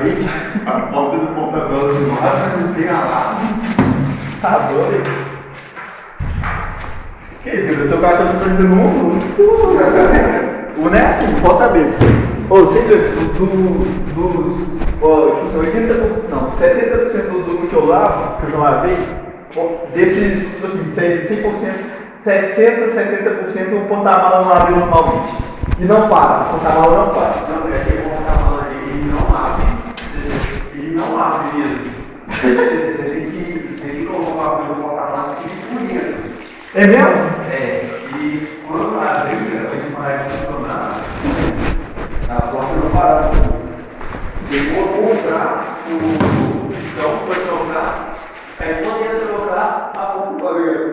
frente, a porta do porta-malas do lado, não tem alarme. Tá doido? Que isso, eu tô com a chance de fazer no mundo? O não é assim, pode saber. Ô, vocês não, 70% dos lucros que eu lavo, que eu já lavei, desses, tipo assim, 100%, 60%, 70% o porta-mala não lava normalmente. E não para, o porta-mala não para. Não, é que o porta-mala ele não abre. Ele não abre mesmo. Você tem que colocar o porta-mala que escurinha. É mesmo? É, e quando abrir, vai parar de funcionar, a porta não para. Eu vou comprar o pistão para trocar, aí quando ele trocar, a porta vai abrir.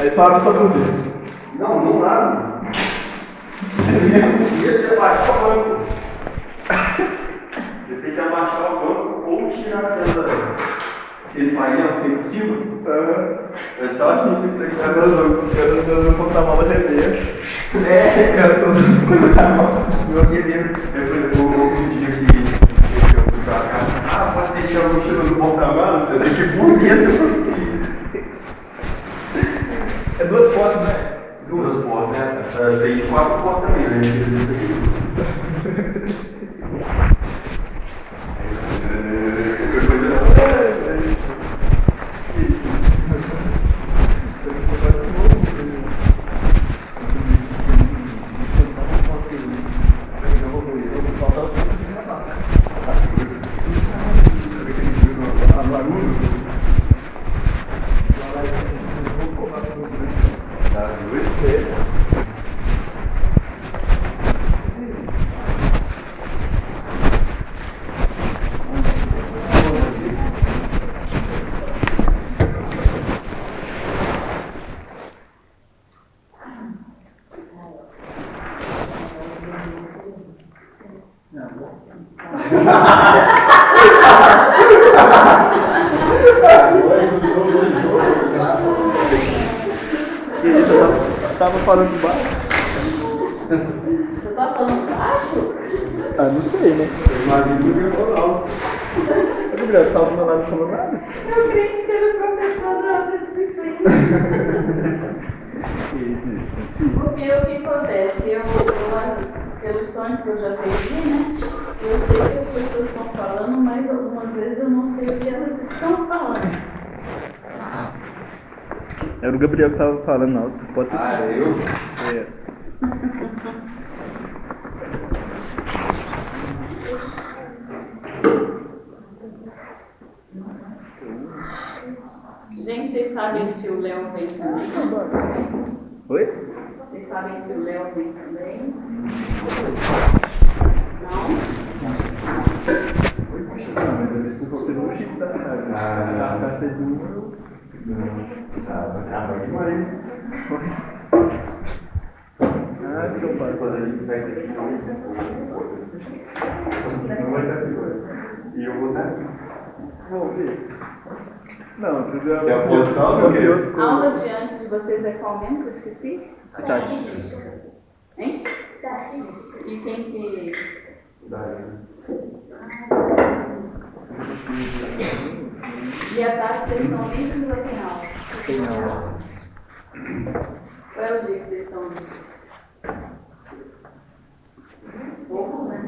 Aí só abre só dormir. Não, não dá. Você tem que abaixar o banco. Você tem que abaixar o banco ou tirar aquele painel que tem por cima. É só assim que você quer usando o porta-mala rever. É, Eu tô usando o porta-mala. meu querido, eu falei, um dia que eu fui pra casa, pode deixar o mochila no porta-malas? Eu deixei por dentro. É duas portas, né? Duas portas, né? Tem 4 portas também, né? Que isso, eu tava falando baixo. Você tá falando baixo? Ah, não sei, né? Mas não viu não. Eu não tava falando nada, falando nada. Eu creio que era professor da aula de disciplina. Porque o que acontece? Pelos sonhos que eu já perdi, né? Eu sei que as pessoas estão falando, mas algumas vezes eu não sei o que elas estão falando. Era o Gabriel que tava falando alto. Pode ter Eu? É. Gente, vocês sabem se o Léo vem também? Oi? Vocês sabem se o Léo vem também? Não? Mas às vezes eu vou no chip da caixa de número. Ah, que eu paro fazer isso. Não vai dar pior. E eu vou dar. Vou ver. Não, tu já Quer apostar ou quê? A aula de antes de vocês é qual mesmo que eu esqueci? Hein? E quem que... E à tarde vocês estão livres ou tem aula? Tem aula. Qual é o dia que vocês estão livres? Pouco, né?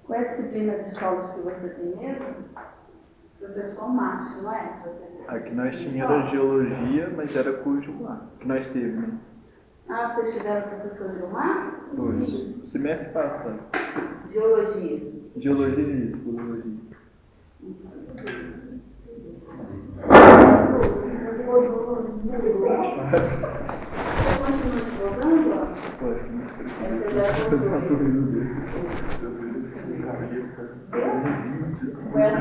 Qual é a disciplina de solos que você tem mesmo? Professor Márcio, não é? Aqui nós tínhamos era geologia, mas era curso lá. Que nós teve, né? Ah, vocês tiveram professor Gilmar? Hoje. Semestre passado. Geologia. Geologia e isso, biologia. Você continua divulgando? Foi a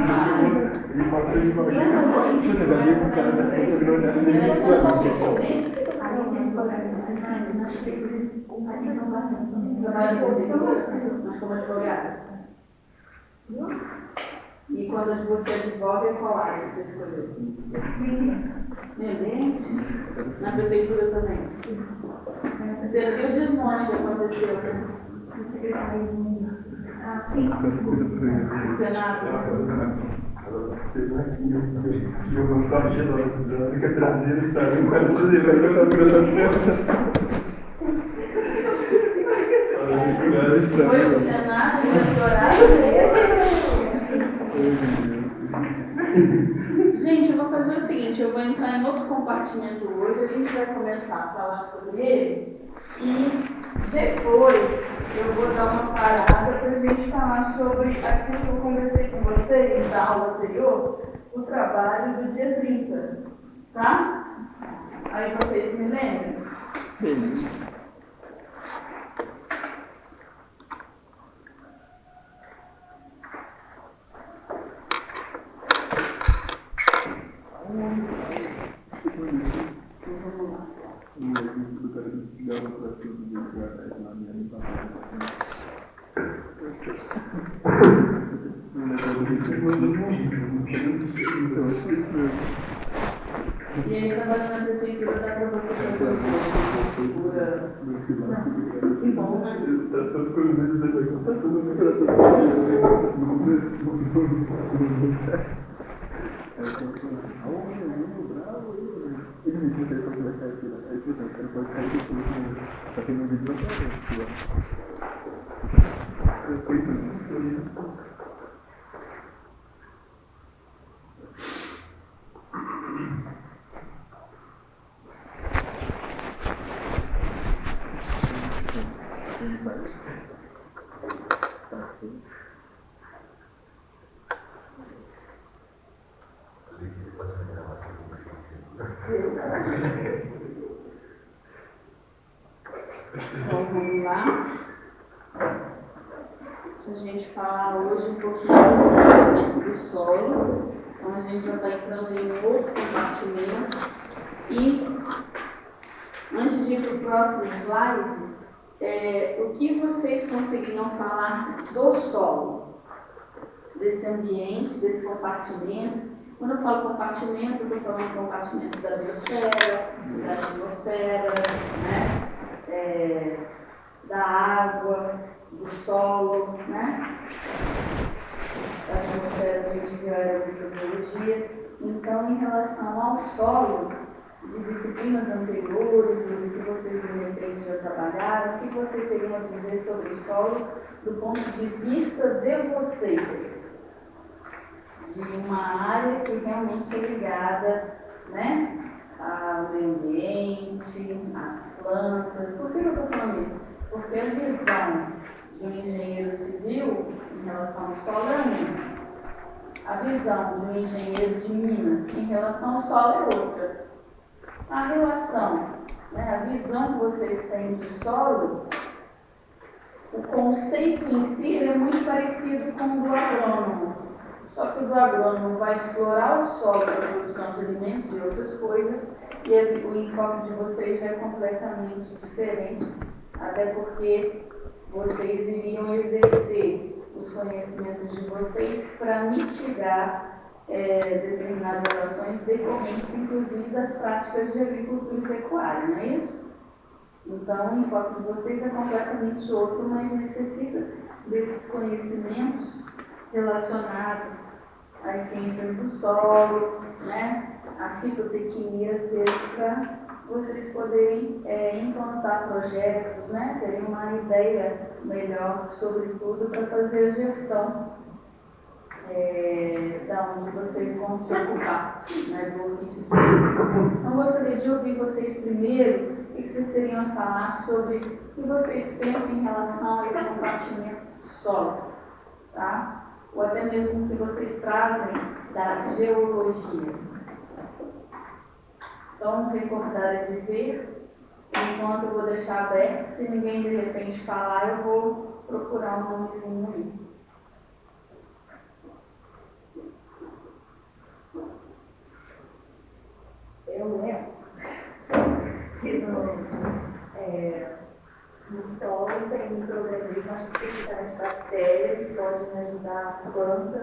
Trabalha como advogada, mas como advogada. E quando você advoga, qual área você escolheu? Meio ambiente? Na prefeitura também? Você viu o desmonte que aconteceu, né? Ah, sim. No Senado. Eu não estava gelando, fica traseira, está bem, o cara se lembra que eu estava gravando. Foi o Senado, o doutorado Gente, eu vou fazer o seguinte, eu vou entrar em outro compartimento hoje, a gente vai começar a falar sobre ele e depois eu vou dar uma parada para a gente falar sobre aquilo que eu conversei com vocês da aula anterior, o trabalho do dia 30, tá? Aí vocês me lembram? Sim. E aí, trabalhando na prefeitura, dá para você fazer uma figura. Que bom, né? Então, vamos lá. A gente falar hoje um pouquinho do compartimento do solo. Então, a gente já está entrando em outro compartimento. E, antes de ir para o próximo slide, o que vocês conseguiriam falar do solo? Desse ambiente, desse compartimento. Quando eu falo compartimento, eu estou falando compartimento da biosfera, da atmosfera, né? Da água, do solo, né? Da atmosfera a gente viu a aerobiologia. Então, em relação ao solo, de disciplinas anteriores, o que vocês de repente já trabalharam, o que vocês teriam a dizer sobre o solo do ponto de vista de vocês? De uma área que realmente é ligada, né, ao meio ambiente, às plantas. Por que eu estou falando isso? Porque a visão de um engenheiro civil em relação ao solo é uma. A visão de um engenheiro de Minas em relação ao solo é outra. A relação, né, a visão que vocês têm de solo, o conceito em si é muito parecido com o do agrônomo. Só que o do agrônomo vai explorar o solo para a produção de alimentos e outras coisas, e o enfoque de vocês já é completamente diferente, até porque vocês iriam exercer os conhecimentos de vocês para mitigar determinadas ações decorrentes, inclusive, das práticas de agricultura e pecuária, não é isso? Então, o enfoque de vocês é completamente outro, mas necessita desses conhecimentos relacionados às ciências do solo, né? A fitotecnia, às vezes, para vocês poderem implantar projetos, né? Terem uma ideia melhor sobre tudo para fazer a gestão da onde vocês vão se ocupar, né? Do ofício de vocês. Então, gostaria de ouvir vocês primeiro, o que vocês teriam a falar sobre o que vocês pensam em relação a esse compartimento solo, tá? Ou até mesmo o que vocês trazem da geologia. Então, recordar é viver, enquanto eu vou deixar aberto, se ninguém de repente falar, eu vou procurar um nomezinho aí. Eu lembro que No solo tem micro-organismos, artificiais, bactérias, que podem ajudar a planta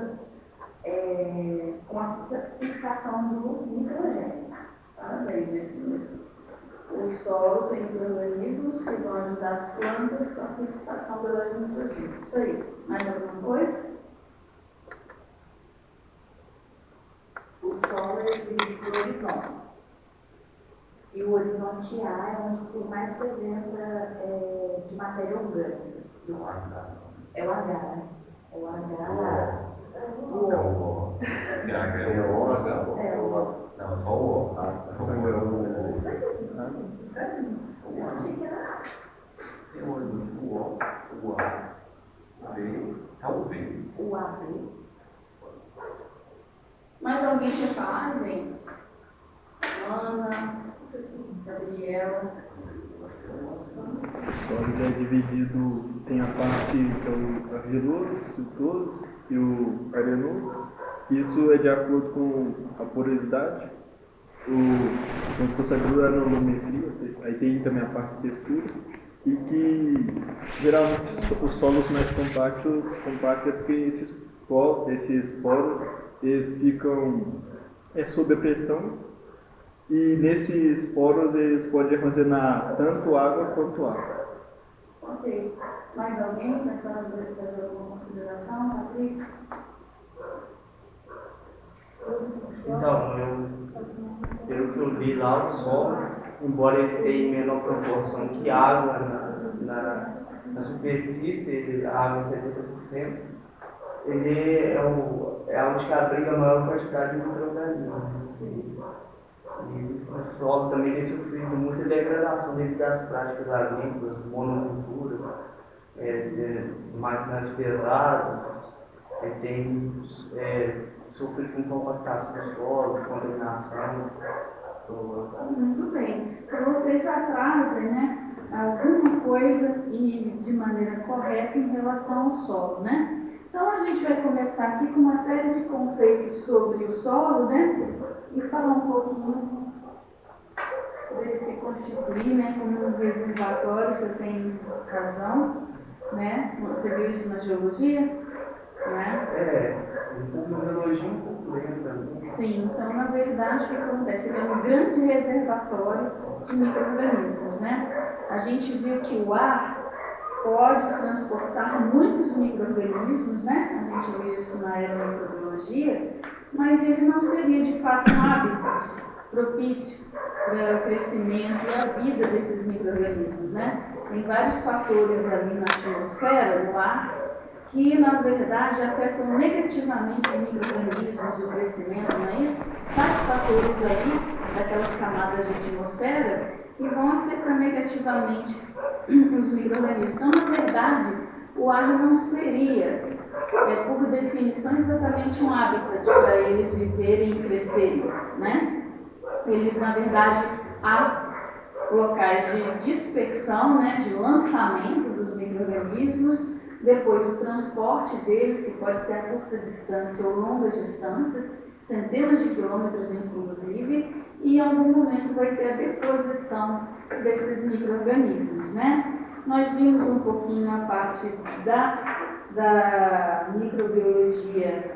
com a fixação do nitrogênio. Parabéns, isso. O solo tem micro-organismos que vão ajudar as plantas com a fixação do nitrogênio. Isso aí. Mais alguma coisa? O solo é dividido por horizontes. E o horizonte A é onde tem mais presença de matéria orgânica. É o H, né? É o H. O O. Não, só o O. Achei que era. Tem o O, o A, B, talvez. O AB. Mais alguém quer falar, gente? Ana, Gabriela. O sólido é dividido, tem a parte que é o argiloso, o siltoso e o arenoso. Isso é de acordo com a porosidade, como se fosse a granulometria, aí tem também a parte de textura, e que geralmente os solos mais compactos é porque esses poros eles ficam sob a pressão, e nesses poros eles podem armazenar tanto água quanto ar. Ok. Mais alguém quer fazer alguma consideração, Patrícia? Então, pelo que eu li lá, o solo, embora ele tenha menor proporção que água na superfície, a água 70%, ele é onde que abriga a maior quantidade de micro-organismos. E o solo também tem sofrido muita degradação devido às práticas agrícolas, monocultura, máquinas pesadas, tem sofrido com compactação do solo, contaminação. Muito bem. Então, vocês já trazem, né, alguma coisa e de maneira correta em relação ao solo, né? Então, a gente vai começar aqui com uma série de conceitos sobre o solo, né? E falar um pouquinho dele se constituir, né, como um reservatório, você tem razão, né? Você viu isso na geologia, né? Uma geologia um pouco lenta. Sim, então, na verdade, o que acontece? Ele é um grande reservatório de micro-organismos, né? A gente viu que o ar pode transportar muitos micro-organismos, né? A gente viu isso na aeromicrobiologia, mas ele não seria, de fato, um habitat propício para o crescimento e a vida desses micro-organismos, né? Tem vários fatores ali na atmosfera, no ar, que, na verdade, afetam negativamente os micro-organismos e o crescimento, não é isso? Vários fatores aí, daquelas camadas de atmosfera, que vão afetar negativamente os micro-organismos. Então, na verdade, o ar não seria, por definição, exatamente um habitat para eles viverem e crescerem, né? Eles, na verdade, há locais de dispersão, né, de lançamento dos micro-organismos, depois o transporte deles, que pode ser a curta distância ou longas distâncias, centenas de quilômetros inclusive, e em algum momento vai ter a deposição desses micro-organismos, né? Nós vimos um pouquinho a parte da microbiologia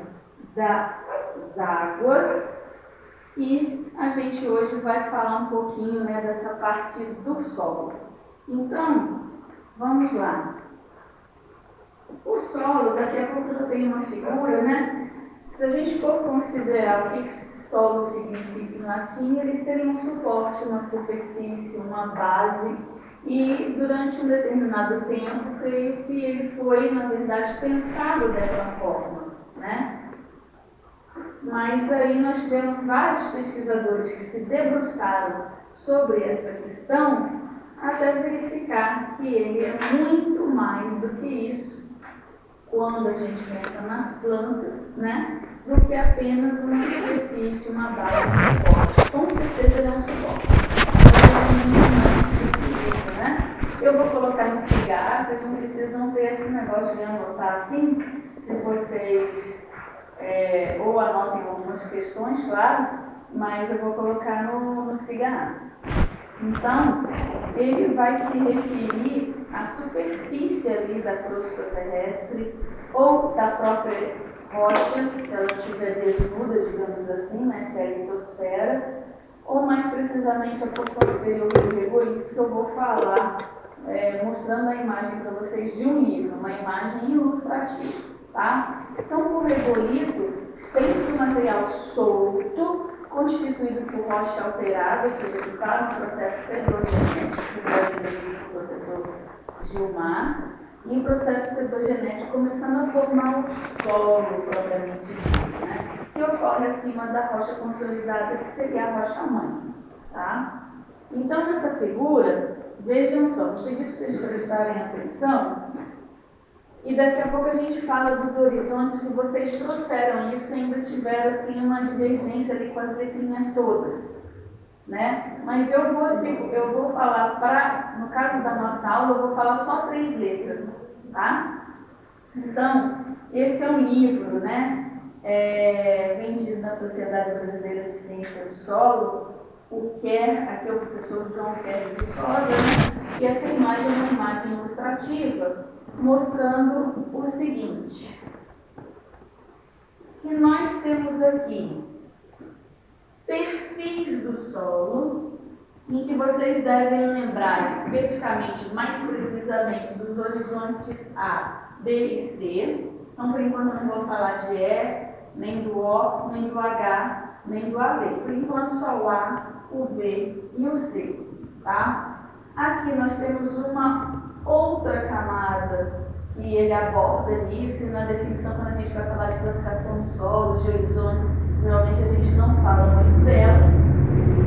das águas, e a gente hoje vai falar um pouquinho, né, dessa parte do solo. Então, vamos lá. O solo, daqui a pouco eu tenho uma figura, né? Se a gente for considerar o que solo significa em latim, eles teriam um suporte, uma superfície, uma base, e durante um determinado tempo, creio que ele foi, na verdade, pensado dessa forma, né? Mas aí nós tivemos vários pesquisadores que se debruçaram sobre essa questão até verificar que ele é muito mais do que isso, quando a gente pensa nas plantas, né, do que apenas uma superfície, uma base, um suporte. Com certeza ele é um suporte. Mas ele é muito mais do que isso, né? Eu vou colocar no cigarro, vocês não precisam ter esse negócio de anotar assim, se vocês ou anotem algumas questões, claro, mas eu vou colocar no cigarro. Então, ele vai se referir a superfície ali da crosta terrestre ou da própria rocha, se ela estiver desnuda, digamos assim, né, que é a litosfera, ou mais precisamente a porção superior do regolito, que eu vou falar, mostrando a imagem para vocês de um livro, uma imagem ilustrativa, tá? Então, o regolito tem-se um material solto, constituído por rocha alterada, ou seja, que está no processo pedogenético, que o professor Gilmar, e o processo pedogenético começando a formar o solo, propriamente dito, né? Que ocorre acima da rocha consolidada, que seria a rocha-mãe, tá? Então, nessa figura, vejam só, vou pedir para vocês prestarem atenção, e daqui a pouco a gente fala dos horizontes que vocês trouxeram isso e ainda tiveram assim uma divergência ali com as letrinhas todas, né? Mas eu vou falar, no caso da nossa aula, eu vou falar só 3 letras, tá? Então, esse é um livro, né? Vendido na Sociedade Brasileira de Ciência do Solo, o Kerr, aqui é o professor João Kerr de Viçosa, né? E essa imagem é uma imagem ilustrativa, mostrando o seguinte, que nós temos aqui perfis do solo, em que vocês devem lembrar especificamente, mais precisamente, dos horizontes A, B e C. Então, por enquanto, eu não vou falar de E, nem do O, nem do H, nem do AB. Por enquanto, só o A, o B e o C, tá? Aqui nós temos uma outra camada que ele aborda nisso, e na definição, quando a gente vai falar de classificação de solos, de horizontes, geralmente a gente não fala muito dela.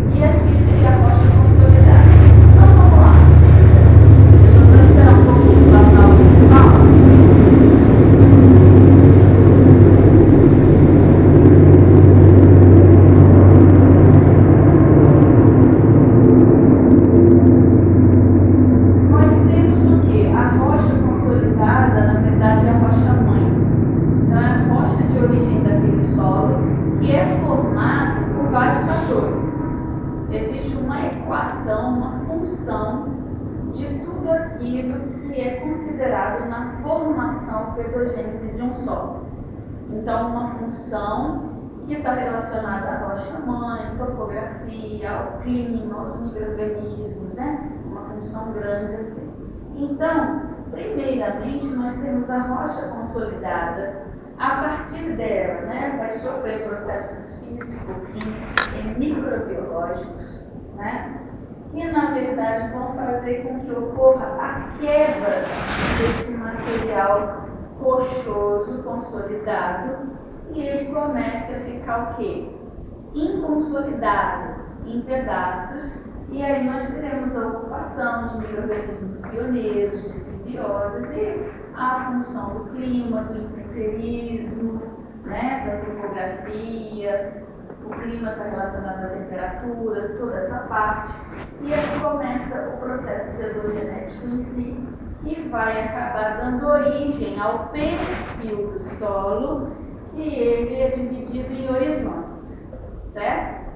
E aqui seria a rocha consolidada. Então vamos lá. Deixa eu só esperar um pouquinho passar o principal. Na formação pedogênese de um solo. Então, uma função que está relacionada à rocha-mãe, topografia, ao clima, aos micro-organismos, né? Uma função grande assim. Então, primeiramente, nós temos a rocha consolidada. A partir dela, né, vai sofrer processos físico-químicos e microbiológicos, né? Que na verdade vão fazer com que ocorra a quebra desse material rochoso, consolidado, e ele comece a ficar o quê? Inconsolidado, em pedaços, e aí nós teremos a ocupação de micro-organismos pioneiros, de simbioses, e a função do clima, do intemperismo, né, da topografia. O clima está relacionado à temperatura, toda essa parte. E aí começa o processo pedogenético em si, que vai acabar dando origem ao perfil do solo, que ele é dividido em horizontes, certo?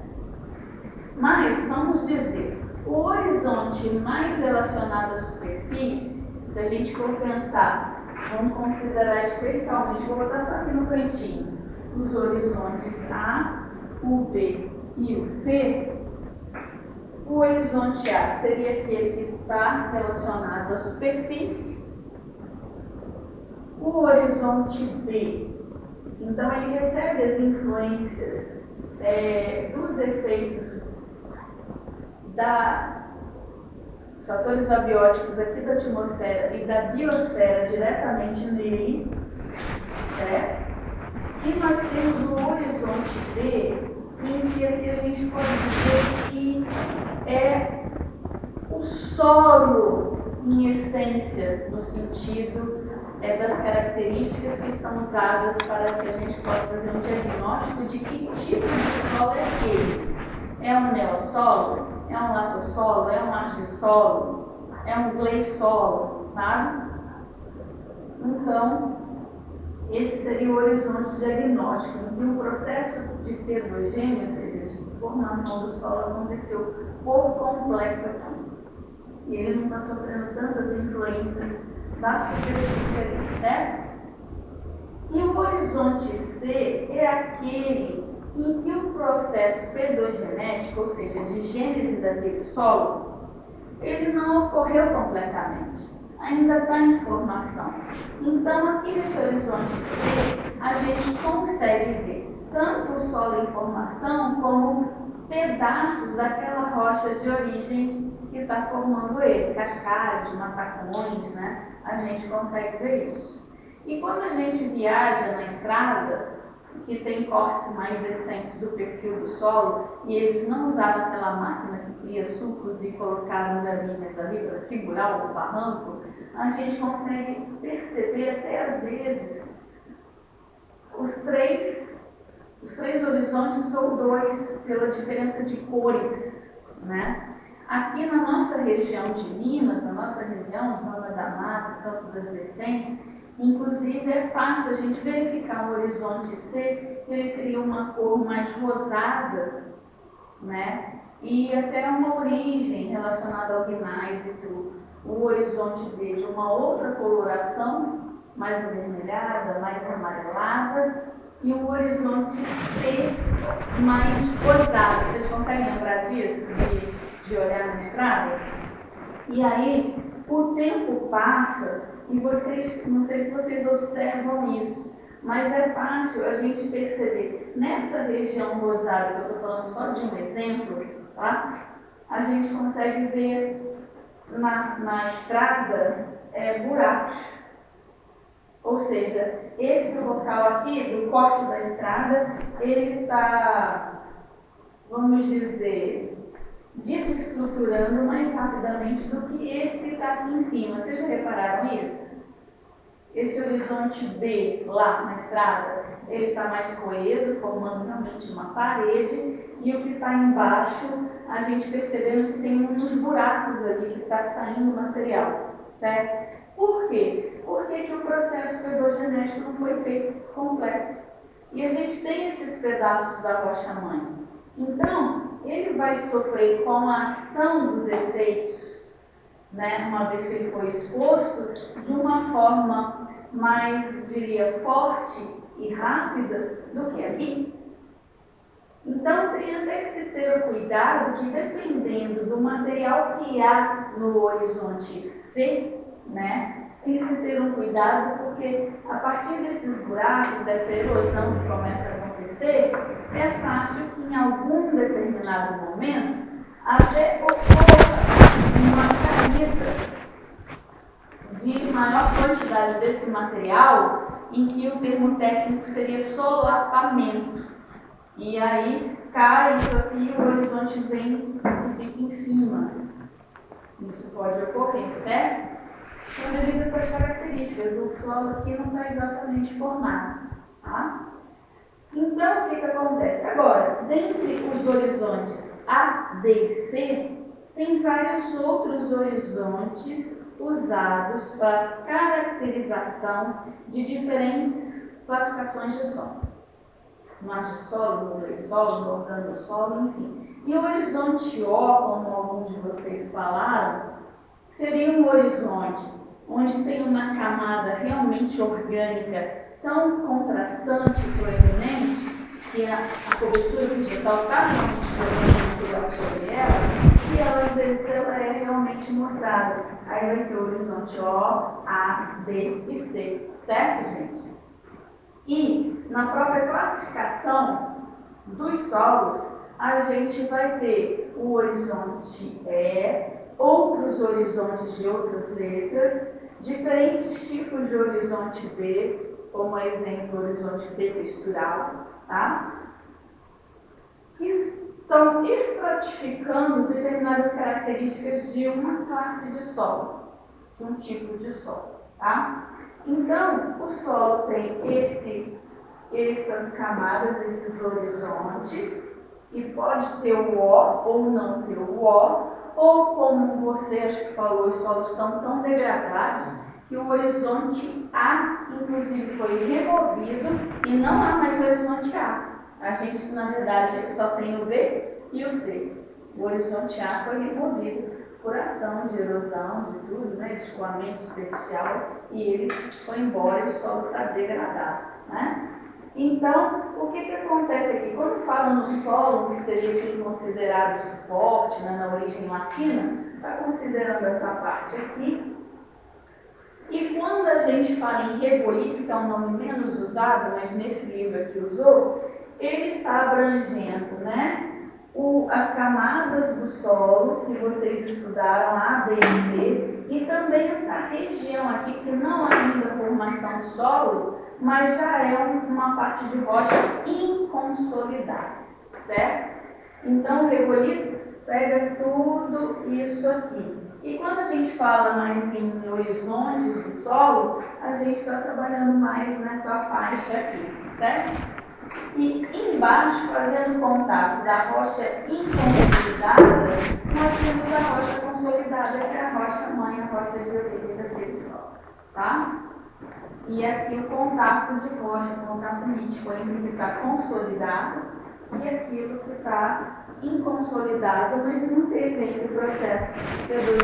Mas, vamos dizer, o horizonte mais relacionado à superfície, se a gente for pensar, vamos considerar especialmente, vou botar só aqui no cantinho, os horizontes A, o B e o C. O horizonte A seria aquele que está relacionado à superfície. O horizonte B, então ele recebe as influências dos efeitos dos fatores abióticos aqui da atmosfera e da biosfera diretamente nele, certo? E nós temos o horizonte B, em que aqui a gente pode dizer que é o solo em essência, no sentido das características que são usadas para que a gente possa fazer um diagnóstico de que tipo de solo é aquele. É um neossolo? É um latossolo? É um argissolo? É um gleissolo, sabe? Então, esse seria o horizonte diagnóstico, em que o processo de pedogênese, ou seja, de formação do solo, aconteceu por completo aqui. e ele não está sofrendo tantas influências da superfície ali, certo? E o horizonte C é aquele em que o processo pedogenético, ou seja, de gênese daquele solo, ele não ocorreu completamente, ainda está em formação. Então, aqui nesse horizonte C, a gente consegue ver tanto o solo em formação como pedaços daquela rocha de origem que está formando ele, cascalhos, matacões, né? A gente consegue ver isso. E quando a gente viaja na estrada, que tem cortes mais recentes do perfil do solo, e eles não usaram aquela máquina que cria sulcos e colocaram gramíneas ali para segurar o barranco, a gente consegue perceber até às vezes os três horizontes ou dois, pela diferença de cores, né? Aqui na nossa região de Minas, na nossa região, Zona da Mata, Campo das Vertentes, inclusive é fácil a gente verificar o horizonte C, que ele cria uma cor mais rosada, né? E até uma origem relacionada ao gneißito, o horizonte D de uma outra coloração, mais avermelhada, mais amarelada, e o horizonte C mais rosado. Vocês conseguem lembrar disso, de olhar na estrada? E aí, o tempo passa e vocês, não sei se vocês observam isso, mas é fácil a gente perceber. Nessa região rosada, que eu estou falando só de um exemplo, tá? A gente consegue ver na estrada buracos. Ou seja, esse local aqui, do corte da estrada, ele está, vamos dizer, desestruturando mais rapidamente do que esse que está aqui em cima. Vocês já repararam isso? Esse horizonte B lá na estrada, ele está mais coeso, formando realmente uma parede, e o que está embaixo, a gente percebendo que tem uns buracos ali que está saindo material, certo? Por quê? Porque o processo pedogenético não foi feito completo. E a gente tem esses pedaços da rocha-mãe. Então, ele vai sofrer com a ação dos efeitos, né, uma vez que ele foi exposto, de uma forma mais, diria, forte e rápida do que aqui. Então, tem até que se ter o cuidado que, dependendo do material que há no horizonte C, né, tem que se ter um cuidado, porque a partir desses buracos, dessa erosão que começa a acontecer, é fácil que em algum determinado momento até ocorra uma saída de maior quantidade desse material, em que o termo técnico seria solapamento. E aí cai isso aqui e o horizonte vem e fica em cima. Isso pode ocorrer, certo? Então, devido a essas características, o solo aqui não está exatamente formado, tá? Então, o que acontece? Agora, dentre os horizontes A, D e C, tem vários outros horizontes usados para caracterização de diferentes classificações de solo. Margem-solo, nuvem-solo, organo-solo, enfim. E o horizonte O, como alguns de vocês falaram, seria um horizonte onde tem uma camada realmente orgânica tão contrastante e proeminente que a cobertura vegetal está realmente jogando material sobre ela, e ela, às vezes ela é realmente mostrada. Aí vai ter o horizonte O, A, D e C, certo, gente? E na própria classificação dos solos, a gente vai ter o horizonte E, outros horizontes de outras letras, diferentes tipos de horizonte B, como exemplo, o horizonte B textural, tá? Que estão estratificando determinadas características de uma classe de solo, de um tipo de solo, tá? Então, o solo tem essas camadas, esses horizontes, e pode ter o O ou não ter o O, ou como você acho que falou, os solos estão tão degradados que o horizonte A, inclusive, foi removido e não há mais horizonte A. A gente, na verdade, só tem o B e o C. O horizonte A foi removido por ação de erosão, de tudo, né, de escoamento superficial, e ele foi embora e o solo está degradado, né? Então, o que acontece aqui? Quando fala no solo, que seria aquele considerado suporte, né, na origem latina, está considerando essa parte aqui. E quando a gente fala em regolito, que é um nome menos usado, mas nesse livro aqui usou, ele está abrangendo, né, as camadas do solo que vocês estudaram, A, B e C, e também essa região aqui que não é ainda formação de solo, mas já é uma parte de rocha inconsolidada, certo? Então o regolito pega tudo isso aqui. E quando a gente fala mais em horizontes do solo, a gente está trabalhando mais nessa faixa aqui, certo? E embaixo, fazendo contato da rocha inconsolidada, nós temos a rocha consolidada, que é a rocha mãe, a rocha de origem daquele solo, tá? E aqui o contato de rocha, o contato nítico entre o que está consolidado e aquilo que está inconsolidado, mas não teve ainda o processo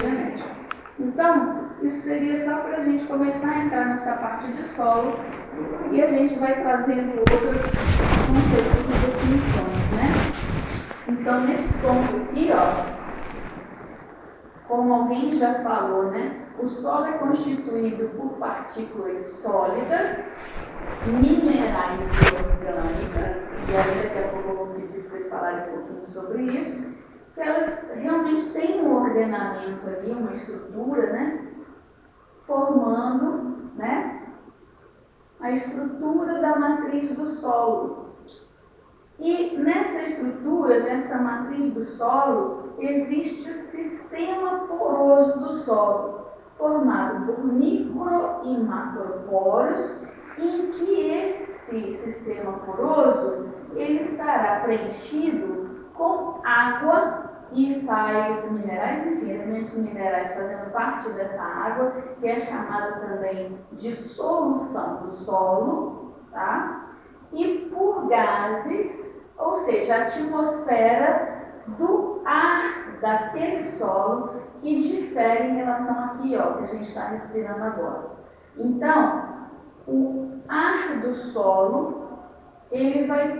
genético. Então, isso seria só para a gente começar a entrar nessa parte de solo e a gente vai trazendo outros conceitos e definições, né? Então, nesse ponto aqui, ó, como alguém já falou, né? O solo é constituído por partículas sólidas, minerais e orgânicas, e aí daqui a pouco eu vou pedir para vocês falarem um pouquinho sobre isso, que elas realmente têm um ordenamento ali, uma estrutura, né? Formando, né? A estrutura da matriz do solo. E nessa estrutura, nessa matriz do solo, existe o sistema poroso do solo, formado por micro e macroporos, em que esse sistema poroso ele estará preenchido com água e sais minerais, enfim, elementos minerais fazendo parte dessa água, que é chamada também de solução do solo, tá? E por gases, ou seja, a atmosfera do ar daquele solo que difere em relação aqui, ó, que a gente está respirando agora. Então, o ar do solo, ele vai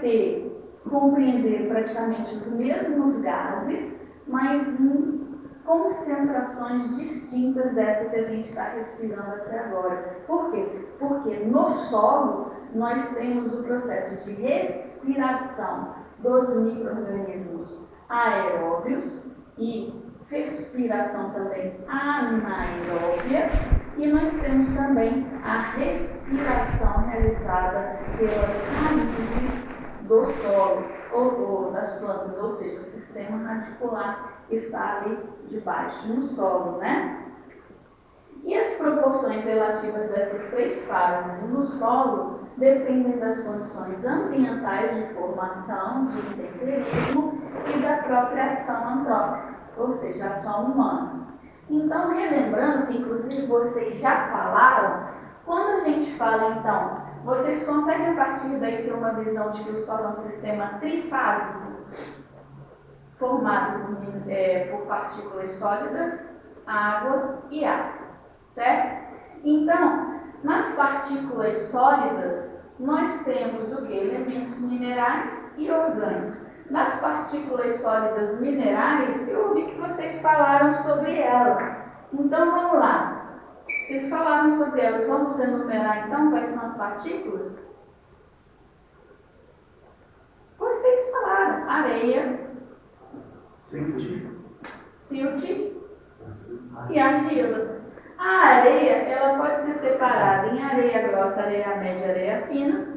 compreender praticamente os mesmos gases, mas em concentrações distintas dessa que a gente está respirando até agora. Por quê? Porque no solo nós temos o processo de respiração dos micro-organismos aeróbios e respiração também anaeróbia, e nós temos também a respiração realizada pelas raízes do solo ou das plantas, ou seja, o sistema radicular está ali debaixo, no solo, né? E as proporções relativas dessas três fases no solo dependem das condições ambientais de formação, de intemperismo e da própria ação antrópica, ou seja, ação humana. Então, relembrando que inclusive vocês já falaram, quando a gente fala então, vocês conseguem a partir daí ter uma visão de que o solo é um sistema trifásico, formado por partículas sólidas, água e ar, certo? Então, nas partículas sólidas, nós temos o que? Elementos minerais e orgânicos. Nas partículas sólidas minerais, eu ouvi que vocês falaram sobre elas. Então, vamos lá. Vocês falaram sobre elas, vamos enumerar então quais são as partículas? Vocês falaram. Areia, silt e argila. A areia, ela pode ser separada em areia grossa, areia média, areia fina,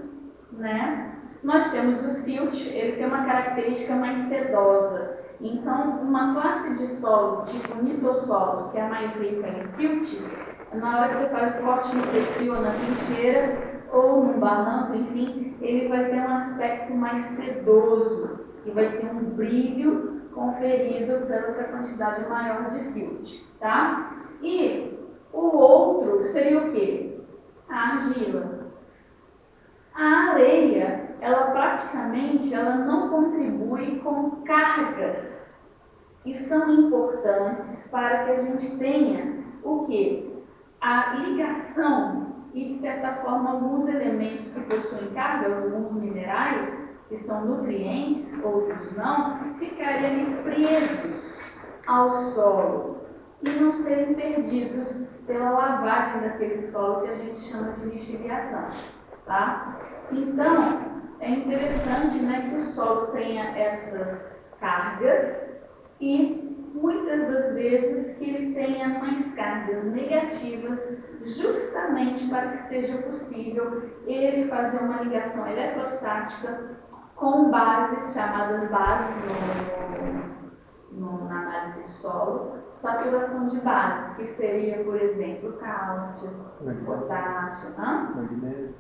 né? Nós temos o silt, ele tem uma característica mais sedosa. Então, uma classe de solo, tipo mitossolos, que é mais rica em silt, na hora que você faz o corte no perfil ou na trincheira, ou no barranco, enfim, ele vai ter um aspecto mais sedoso e vai ter um brilho conferido pela essa quantidade maior de silt, tá? E o outro seria o quê? A argila. A areia, ela praticamente não contribui com cargas e são importantes para que a gente tenha o quê? A ligação e, de certa forma, alguns elementos que possuem carga, alguns minerais, que são nutrientes, outros não, ficarem ali presos ao solo e não serem perdidos pela lavagem daquele solo que a gente chama de lixiviação, tá? Então, é interessante, né, que o solo tenha essas cargas e muitas das vezes que ele tenha mais cargas negativas, justamente para que seja possível ele fazer uma ligação eletrostática com bases, chamadas bases na análise de solo, saturação de bases, que seria, por exemplo, cálcio, potássio, magnésio.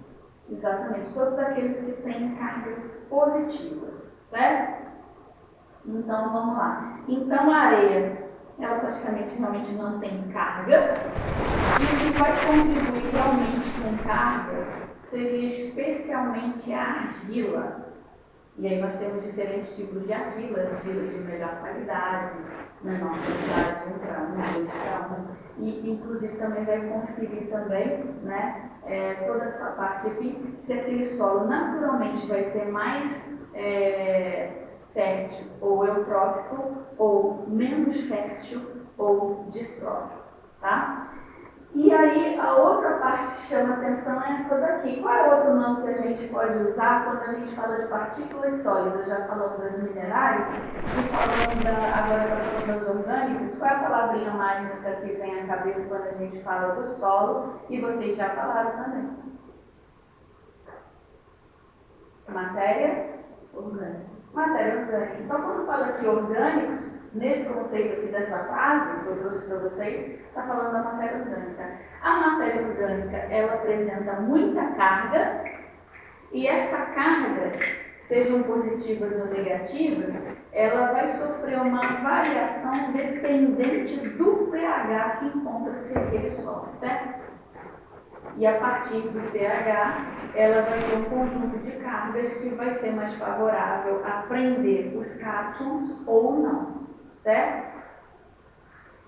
Exatamente, todos aqueles que têm cargas positivas, certo? Então, vamos lá. Então, a areia, ela praticamente realmente não tem carga. E o que vai contribuir realmente com carga seria especialmente a argila. E aí nós temos diferentes tipos de argilas de melhor qualidade, menor qualidade, 1:1, 2:1, e que inclusive também vai conferir também, né, toda essa parte aqui, se aquele solo naturalmente vai ser mais fértil ou eutrófico, ou menos fértil ou distrófico, tá? E aí, a outra parte que chama atenção é essa daqui. Qual é o outro nome que a gente pode usar quando a gente fala de partículas sólidas? Já falamos das minerais e falando agora está falando das orgânicas. Qual é a palavrinha mágica que vem à cabeça quando a gente fala do solo? E vocês já falaram também. Matéria orgânica. Matéria orgânica. Então, quando fala aqui orgânicos, nesse conceito aqui dessa frase que eu trouxe para vocês, está falando da matéria orgânica. A matéria orgânica, ela apresenta muita carga, e essa carga, sejam positivas ou negativas, ela vai sofrer uma variação dependente do pH que encontra-se aquele solo, certo? E a partir do pH, ela vai ter um conjunto de cargas que vai ser mais favorável a prender os cátions ou não, certo?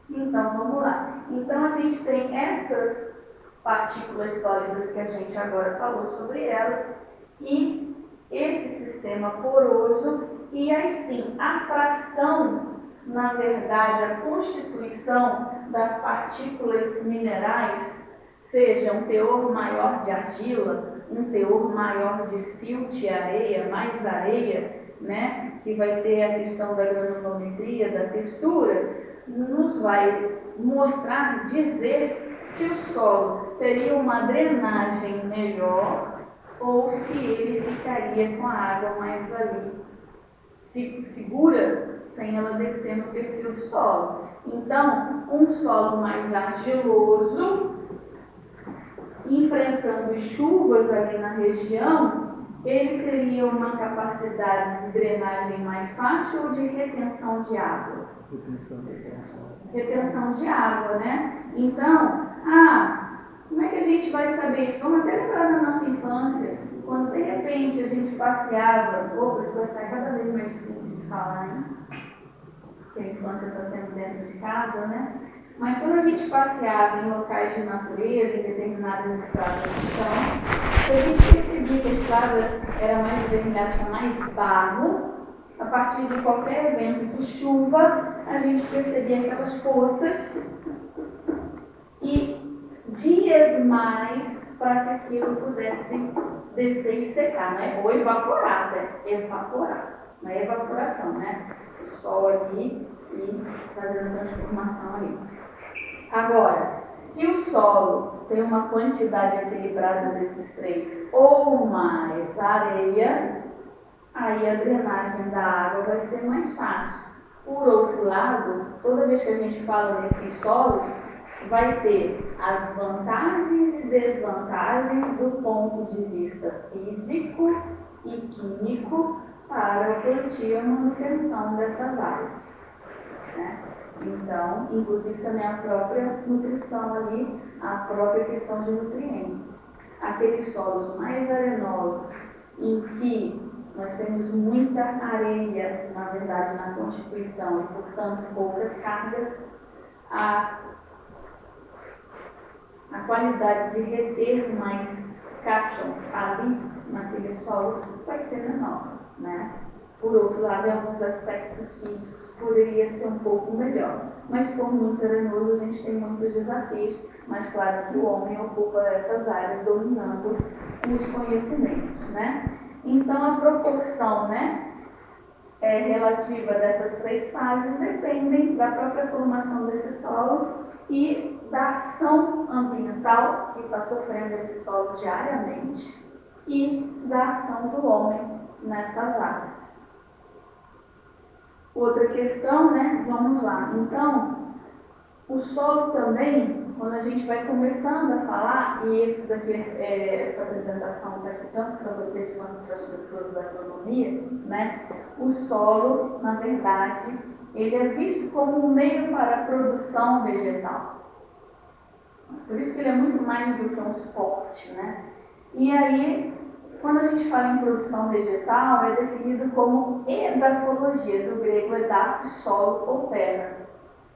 Então, vamos lá. Então, a gente tem essas partículas sólidas que a gente agora falou sobre elas e esse sistema poroso e aí sim, a fração, na verdade, a constituição das partículas minerais, seja um teor maior de argila, um teor maior de silt, areia, mais areia, né, que vai ter a questão da granulometria, da textura, nos vai mostrar, dizer se o solo teria uma drenagem melhor ou se ele ficaria com a água mais ali segura, sem ela descer no perfil do solo. Então, um solo mais argiloso, enfrentando chuvas ali na região, ele teria uma capacidade de drenagem mais fácil ou de retenção de água? Retenção de água, né? Então, como é que a gente vai saber isso? Vamos até lembrar da nossa infância, quando de repente a gente passeava, isso vai estar cada vez mais difícil de falar, hein? Porque a infância está sendo dentro de casa, né? Mas quando a gente passeava em locais de natureza, em determinadas estradas de chão, a gente percebia que a estrada era mais vermelhada, tinha mais barro. A partir de qualquer evento de chuva, a gente percebia aquelas poças e dias mais para que aquilo pudesse descer e secar, né? Ou evaporar, né? Evaporar, não é evaporação, né? O sol ali e fazendo a transformação ali. Agora, se o solo tem uma quantidade equilibrada desses três ou mais areia, aí a drenagem da água vai ser mais fácil. Por outro lado, toda vez que a gente fala nesses solos, vai ter as vantagens e desvantagens do ponto de vista físico e químico para o plantio e a manutenção dessas áreas, né? Então, inclusive também a própria nutrição ali, a própria questão de nutrientes. Aqueles solos mais arenosos, em que Nós temos muita areia, na verdade, na constituição, e, portanto, poucas cargas. A qualidade de reter mais cátions ali, naquele solo, vai ser menor, né? Por outro lado, em alguns aspectos físicos, poderia ser um pouco melhor. Mas, como muito arenoso, a gente tem muitos desafios. Mas, claro que o homem ocupa essas áreas dominando os conhecimentos, né? Então, a proporção, né, relativa dessas três fases dependem da própria formação desse solo e da ação ambiental que está sofrendo esse solo diariamente e da ação do homem nessas áreas. Outra questão, né? Vamos lá. Então, o solo também, quando a gente vai começando a falar, e essa apresentação está aqui tanto para vocês quanto para as pessoas da agronomia, né? O solo, na verdade, ele é visto como um meio para a produção vegetal. Por isso que ele é muito mais do que um suporte, né? E aí, quando a gente fala em produção vegetal, é definido como edafologia, do grego edafo, solo ou terra.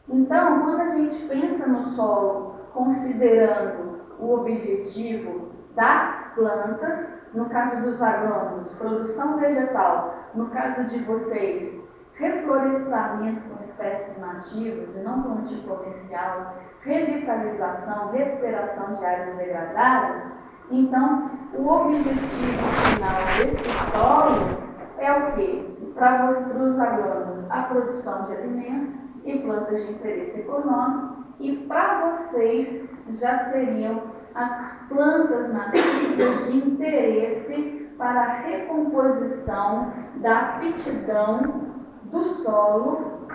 Então, quando a gente pensa no solo, considerando o objetivo das plantas, no caso dos agrônomos, produção vegetal, no caso de vocês, reflorestamento com espécies nativas e não plantio comercial, revitalização, recuperação de áreas degradadas, então, o objetivo final desse solo é o quê? Para os agrônomos, a produção de alimentos e plantas de interesse econômico, e para vocês já seriam as plantas nativas de interesse para a recomposição da aptidão do solo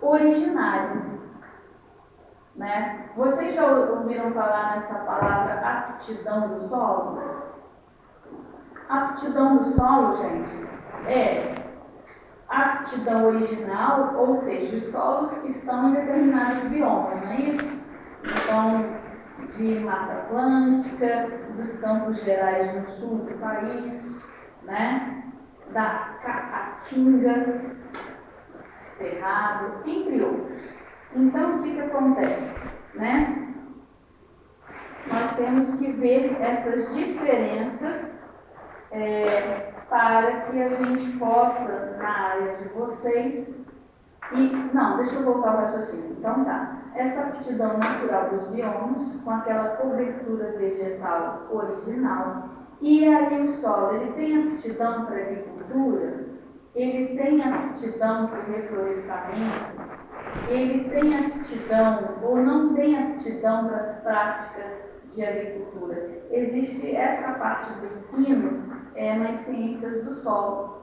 originário. Né? Vocês já ouviram falar nessa palavra aptidão do solo? Aptidão do solo, gente, é a aptidão original, ou seja, os solos que estão em determinados biomas, não é isso? Então, de Mata Atlântica, dos Campos Gerais no sul do país, né? Da Caatinga, Cerrado, entre outros. Então, o que acontece, né? Nós temos que ver essas diferenças para que a gente possa, na área de vocês, deixa eu voltar ao raciocínio. Então tá, essa aptidão natural dos biomas, com aquela cobertura vegetal original, e aí o solo, ele tem aptidão para a agricultura, ele tem aptidão para o reflorestamento, ele tem aptidão ou não tem aptidão para as práticas de agricultura. Existe essa parte do ensino nas ciências do solo.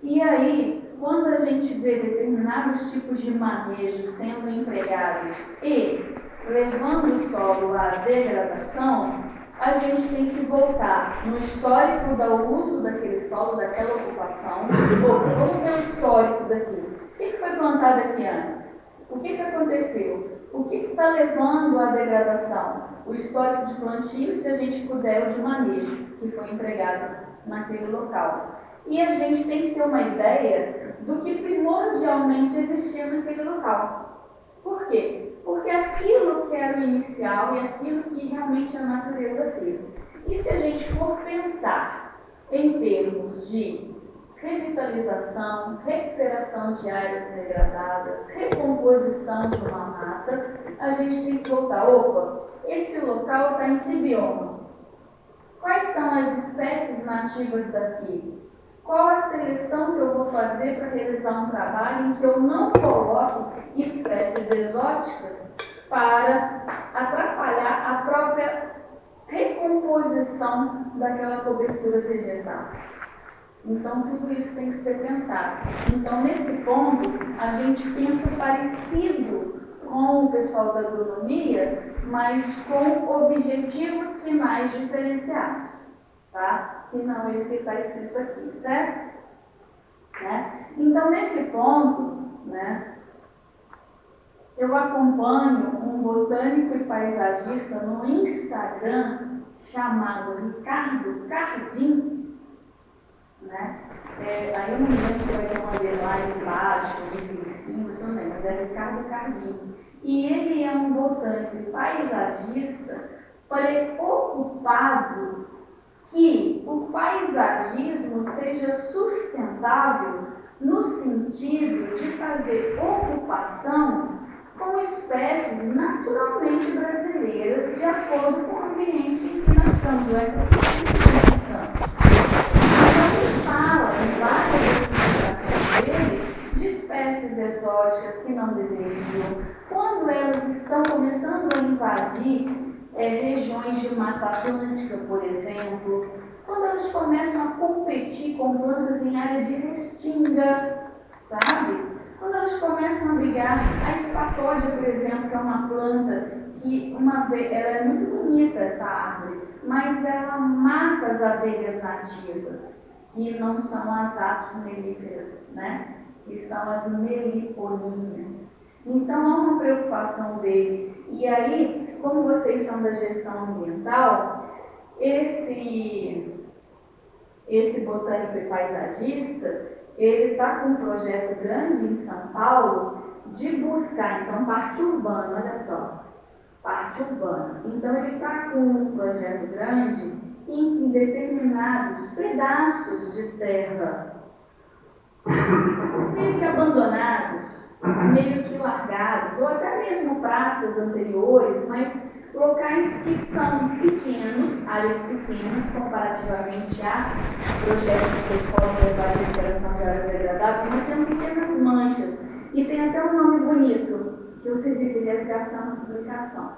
E aí, quando a gente vê determinados tipos de manejo sendo empregados e levando o solo à degradação, a gente tem que voltar no histórico do uso daquele solo, daquela ocupação. Vamos ver o histórico daquilo. O que foi plantado aqui antes? O que aconteceu? O que está levando à degradação? O histórico de plantio, se a gente puder, o de manejo, que foi empregado naquele local. E a gente tem que ter uma ideia do que primordialmente existia naquele local. Por quê? Porque aquilo que era o inicial e aquilo que realmente a natureza fez. E se a gente for pensar em termos de revitalização, recuperação de áreas degradadas, recomposição de uma mata, a gente tem que voltar. Esse local está em que bioma? Quais são as espécies nativas daqui? Qual a seleção que eu vou fazer para realizar um trabalho em que eu não coloque espécies exóticas para atrapalhar a própria recomposição daquela cobertura vegetal? Então, tudo isso tem que ser pensado. Então, nesse ponto, a gente pensa parecido com o pessoal da agronomia, mas com objetivos finais diferenciados, tá? Que não é isso que está escrito aqui, certo? Né? Então, nesse ponto, né, eu acompanho um botânico e paisagista no Instagram chamado Ricardo Cardim. né? Aí eu não lembro se vai ter uma dele lá embaixo, em cima, isso não lembro, mas é Ricardo Cardini. E ele é um botânico paisagista preocupado que o paisagismo seja sustentável no sentido de fazer ocupação com espécies naturalmente brasileiras de acordo com o ambiente em que nós estamos, o ecossistema em que nós estamos. Então ele fala em várias explicações dele de espécies exóticas que não deveriam, quando elas estão começando a invadir regiões de Mata Atlântica, por exemplo, quando elas começam a competir com plantas em área de restinga, sabe? Quando elas começam a brigar, a espatódia, por exemplo, que é uma planta que ela é muito bonita, essa árvore, mas ela mata as abelhas nativas, que não são as apis melíferas, né? Que são as meliponinhas. Então há uma preocupação dele. E aí, como vocês são da gestão ambiental, esse botânico e paisagista, ele está com um projeto grande em São Paulo de buscar, então, parte urbana, olha só, parte urbana. Então ele está com um projeto grande em que determinados pedaços de terra meio que abandonados, meio que largados, ou até mesmo praças anteriores, mas locais que são pequenos, áreas pequenas, comparativamente a projetos que vocês podem levar de recuperação de áreas degradadas, mas são pequenas manchas, e tem até um nome bonito, que eu tive que resgatar na publicação.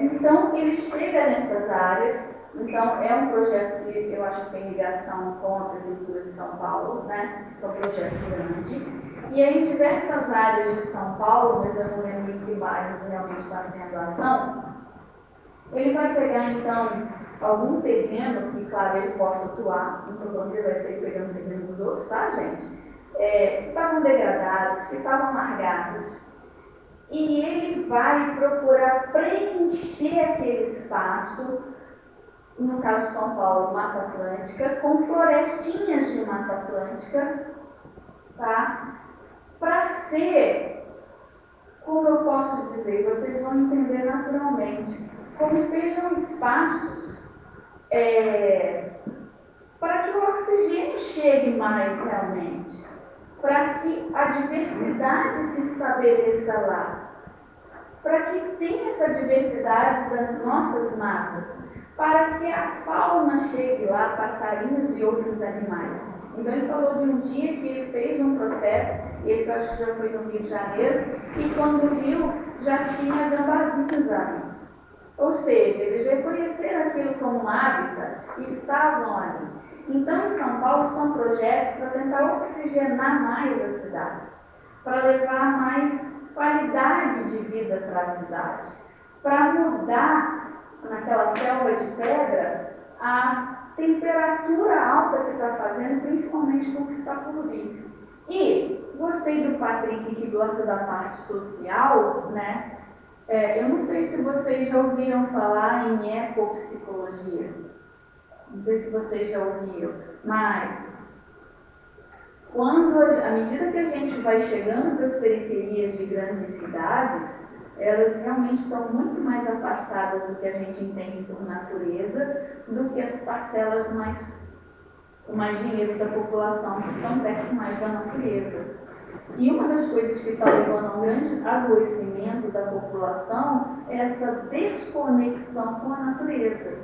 Então, ele chega nessas áreas, então é um projeto que eu acho que tem ligação com a Prefeitura de São Paulo, né? É um projeto grande. E aí, em diversas áreas de São Paulo, mas eu não lembro em que bairros realmente está sendo a ação, ele vai pegar, então, algum terreno, que, claro, ele possa atuar, não estou falando que ele vai sair pegando terreno dos outros, tá, gente? Que estavam degradados, que estavam largados. E ele vai procurar preencher aquele espaço, no caso de São Paulo, Mata Atlântica, com florestinhas de Mata Atlântica, tá? Para ser, como eu posso dizer, vocês vão entender naturalmente, como sejam espaços para que o oxigênio chegue mais realmente, para que a diversidade se estabeleça lá, para que tenha essa diversidade das nossas matas, para que a fauna chegue lá, passarinhos e outros animais. Então ele falou de um dia que ele fez um processo, esse eu acho que já foi no Rio de Janeiro, e quando viu, já tinha gambazinhos ali. Ou seja, eles reconheceram aquilo como um hábitat e estavam ali. Então, em São Paulo, são projetos para tentar oxigenar mais a cidade, para levar mais qualidade de vida para a cidade, para mudar naquela selva de pedra a temperatura alta que está fazendo, principalmente com o que está por vir. E gostei do Patrick, que gosta da parte social, né? Eu não sei se vocês já ouviram falar em ecopsicologia. Não sei se vocês já ouviram, mas à medida que a gente vai chegando para as periferias de grandes cidades, elas realmente estão muito mais afastadas do que a gente entende por natureza, do que as parcelas com mais dinheiro da população que estão perto mais da natureza. E uma das coisas que está levando a um grande adoecimento da população é essa desconexão com a natureza.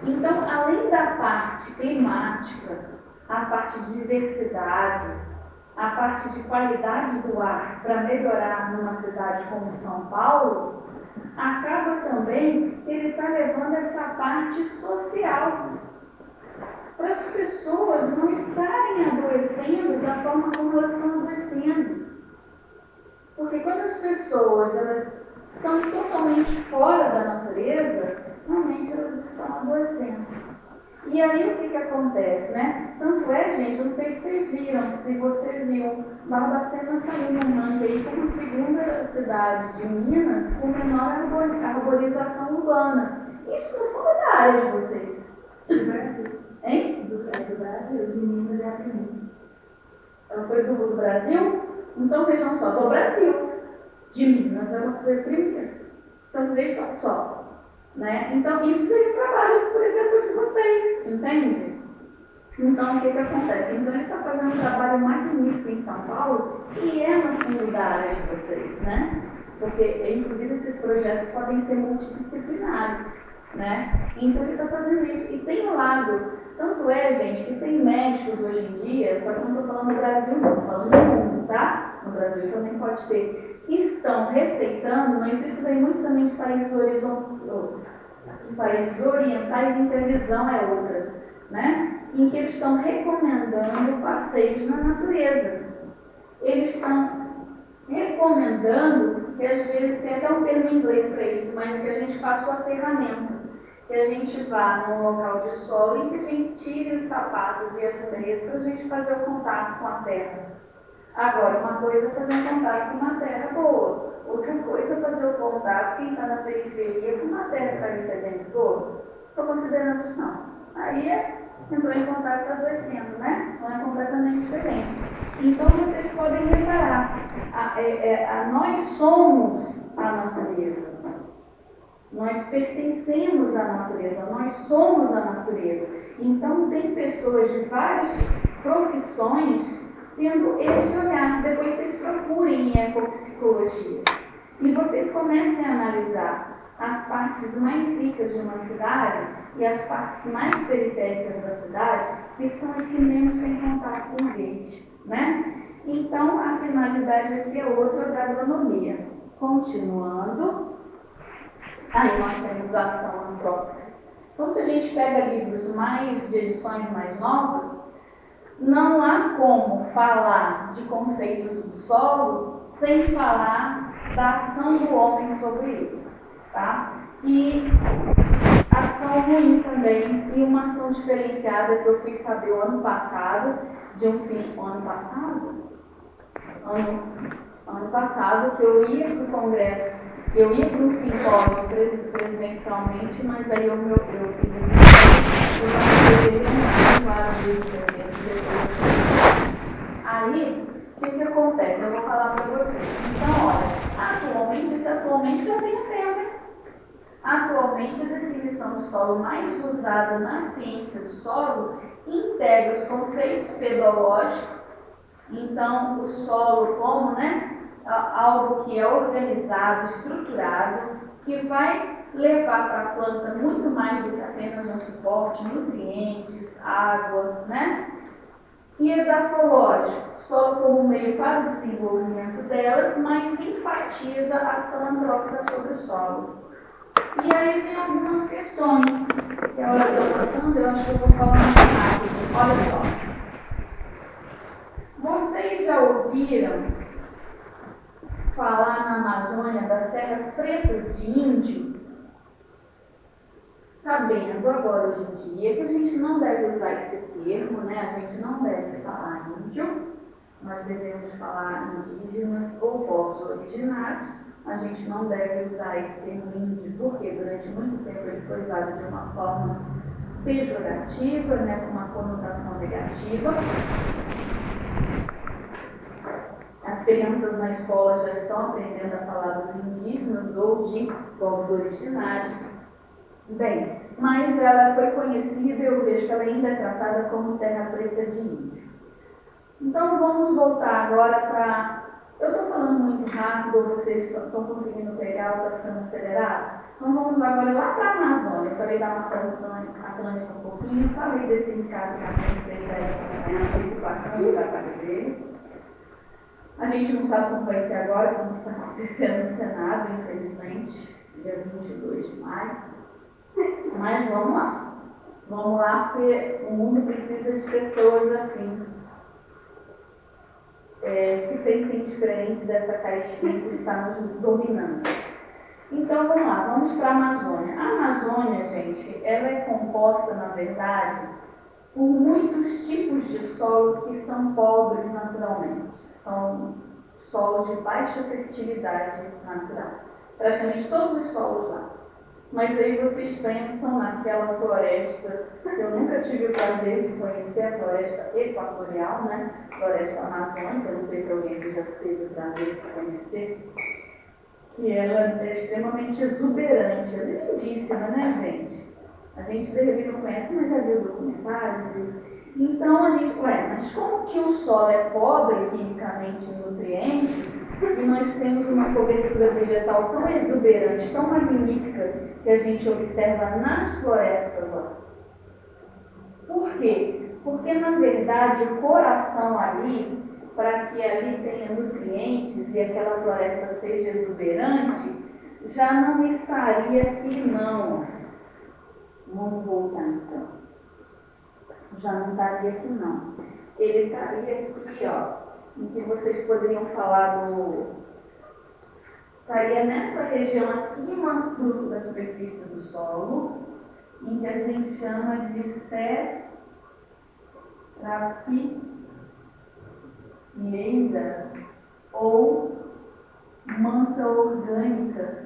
Então, além da parte climática, a parte de diversidade, a parte de qualidade do ar para melhorar numa cidade como São Paulo, acaba também que ele está levando essa parte social, para as pessoas não estarem adoecendo da forma como elas estão adoecendo. Porque quando as pessoas elas estão totalmente fora da natureza, realmente elas estão adoecendo. E aí o que acontece, né? Tanto é, gente, eu não sei se vocês viram, se você viu, Barbacena saiu no ranking aí como a segunda cidade de Minas com menor arborização urbana. Isso não foi da área de vocês. Hein? Do Brasil, de Minas é a primeira. Ela foi do Brasil? Então vejam só, do Brasil. De Minas ela foi a primeira. Então vejam só. Né? Então isso seria o trabalho, por exemplo, de vocês, entende? Então o que acontece? Então ele está fazendo um trabalho magnífico em São Paulo e é no fundo da área de vocês, né? Porque inclusive esses projetos podem ser multidisciplinares, né? Então ele está fazendo isso. E tem um lado, tanto é, gente, que tem médicos hoje em dia, só que eu não estou falando do Brasil, não, estou falando do mundo, tá? No Brasil também pode ter, que estão receitando, mas isso vem muito também de países orientais, em que a visão é outra, né? Em que eles estão recomendando passeios na natureza. Eles estão recomendando, que às vezes tem até um termo em inglês para isso, mas que a gente faça o aterramento, que a gente vá num local de solo e que a gente tire os sapatos e as meias para a gente fazer o contato com a terra. Agora, uma coisa é fazer um contato com uma terra boa, outra coisa é fazer o contato quem está na periferia com uma terra que está recebendo esgoto. Estou considerando isso não. Aí entrou em contato e está adoecendo, né? Não é completamente diferente. Então vocês podem reparar, nós somos a natureza. Nós pertencemos à natureza, nós somos a natureza. Então tem pessoas de várias profissões tendo esse olhar. Depois vocês procurem em ecopsicologia e vocês comecem a analisar as partes mais ricas de uma cidade e as partes mais periféricas da cidade, que são as que menos têm contato com o verde, né? Então a finalidade aqui é outra da agronomia. Continuando, aí nós temos a ação antrópica. Então se a gente pega livros de edições mais novas, não há como falar de conceitos do solo sem falar da ação do homem sobre ele, tá? E ação ruim também, e uma ação diferenciada que eu fui saber o ano passado, ano passado, que eu ia para o congresso, eu ia para um simpósio presencialmente, mas aí eu fiz isso, eu não poderia Aí, o que acontece? Eu vou falar para vocês. Então, olha, atualmente já tem até, né? Atualmente, a definição do solo mais usada na ciência do solo integra os conceitos pedológicos. Então, o solo como, né, algo que é organizado, estruturado, que vai levar para a planta muito mais do que apenas um suporte, nutrientes, água, né? E edafológico, solo como meio para o desenvolvimento delas, mas enfatiza a ação antrópica sobre o solo. E aí tem algumas questões, que a hora está passando, eu acho que eu vou falar mais rápido. Olha só. Vocês já ouviram falar na Amazônia das terras pretas de índio? Sabendo agora, hoje em dia, que a gente não deve usar esse termo, né? A gente não deve falar índio, nós devemos falar indígenas ou povos originários. A gente não deve usar esse termo índio, porque durante muito tempo ele foi usado de uma forma pejorativa, né? Com uma conotação negativa. As crianças na escola já estão aprendendo a falar dos indígenas ou de povos originários. Bem, mas ela foi conhecida, eu vejo que ela ainda é tratada como terra preta de índio. Então vamos voltar agora para... Eu estou falando muito rápido, vocês estão conseguindo pegar ou está ficando acelerado? Então vamos agora lá para a Amazônia. Eu falei da Mata Atlântica um pouquinho, falei desse Ricardo que vocês devem acompanhar, foi da casa dele. A gente não sabe como vai ser agora, como está acontecendo no Senado, infelizmente, dia 22 de maio. Mas vamos lá, porque o mundo precisa de pessoas assim, que pensem diferente dessa caixinha que está nos dominando. Então vamos lá, vamos para a Amazônia. A Amazônia, gente, ela é composta, na verdade, por muitos tipos de solo que são pobres naturalmente. São solos de baixa fertilidade natural. Praticamente todos os solos lá. Mas aí vocês pensam naquela floresta, que eu nunca tive o prazer de conhecer, a floresta equatorial, né? Floresta amazônica, não sei se alguém aqui já teve o prazer de conhecer, que ela é extremamente exuberante, ela é lindíssima, né, gente? A gente de repente não conhece, mas já viu documentários, viu? Então a gente, mas como que o solo é pobre quimicamente em nutrientes e nós temos uma cobertura vegetal tão exuberante, tão magnífica, que a gente observa nas florestas lá? Por quê? Porque na verdade o coração ali, para que ali tenha nutrientes e aquela floresta seja exuberante, já não estaria aqui não. Vamos voltar então. Já não estaria aqui não. Ele estaria aqui, ó, em que vocês poderiam falar estaria nessa região acima da superfície do solo, em que a gente chama de serrapilheira ou manta orgânica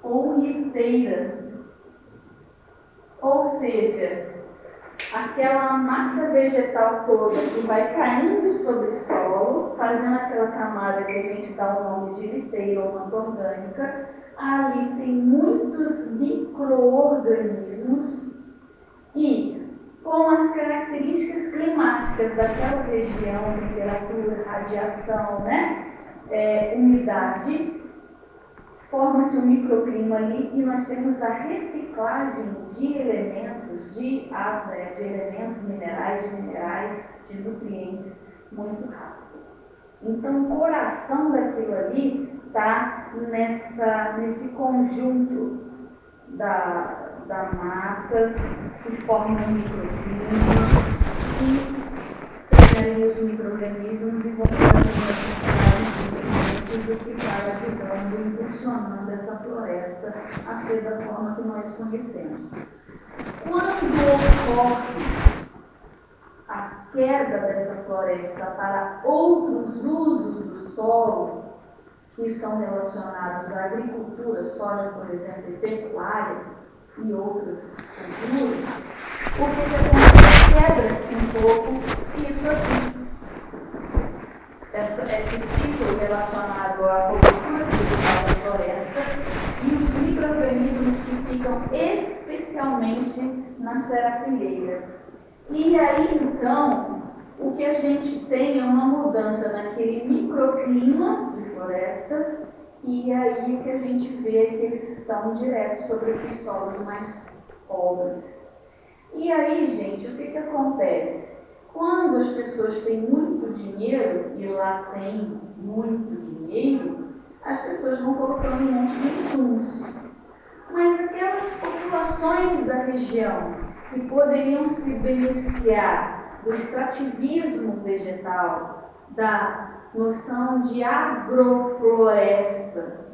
ou liteira. Ou seja, aquela massa vegetal toda que vai caindo sobre o solo, fazendo aquela camada que a gente dá o nome de liteira ou manta orgânica, ali tem muitos micro-organismos e com as características climáticas daquela região, temperatura, radiação, umidade, forma-se um microclima ali e nós temos a reciclagem de elementos, de elementos minerais, de nutrientes muito rápido. Então, o coração daquilo ali está nesse conjunto da mata que forma um microclima e tem ali os micro-organismos e vão fazer do que vai ajudando e impulsionando essa floresta a ser da forma que nós conhecemos. Quando ocorre a queda dessa floresta para outros usos do solo, que estão relacionados à agricultura, soja, por exemplo, e pecuária, e outras culturas, o que acontece? Quebra-se um pouco isso aqui. Esse ciclo relacionado à cobertura vegetal da floresta e os micro-organismos que ficam especialmente na serrapilheira. E aí, então, o que a gente tem é uma mudança naquele microclima de floresta e aí o que a gente vê é que eles estão direto sobre esses solos mais pobres. E aí, gente, o que acontece? Quando as pessoas têm muito dinheiro, e lá tem muito dinheiro, as pessoas vão colocando um monte de insumos. Mas aquelas populações da região que poderiam se beneficiar do extrativismo vegetal, da noção de agrofloresta,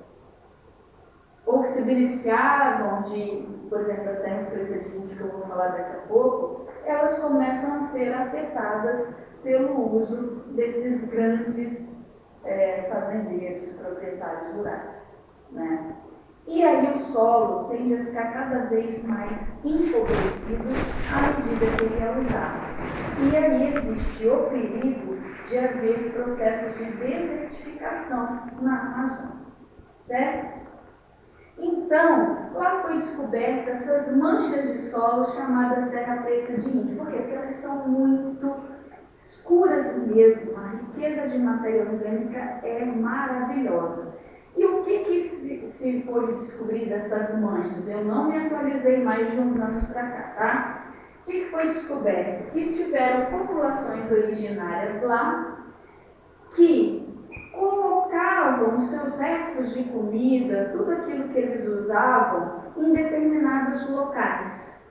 ou que se beneficiavam de, por exemplo, das terras protegidas que eu vou falar daqui a pouco, elas começam a ser afetadas pelo uso desses grandes fazendeiros, proprietários rurais, né? E aí o solo tende a ficar cada vez mais empobrecido à medida que ele é usado. E aí existe o perigo de haver processos de desertificação na Amazônia, certo? Então, lá foi descoberta essas manchas de solo chamadas terra preta de índio. Por quê? Porque elas são muito escuras mesmo. A riqueza de matéria orgânica é maravilhosa. E o que se pôde descobrir dessas manchas? Eu não me atualizei mais de uns anos para cá, tá? O que foi descoberto? Que tiveram populações originárias lá que colocavam os seus restos de comida, tudo aquilo que eles usavam, em determinados locais.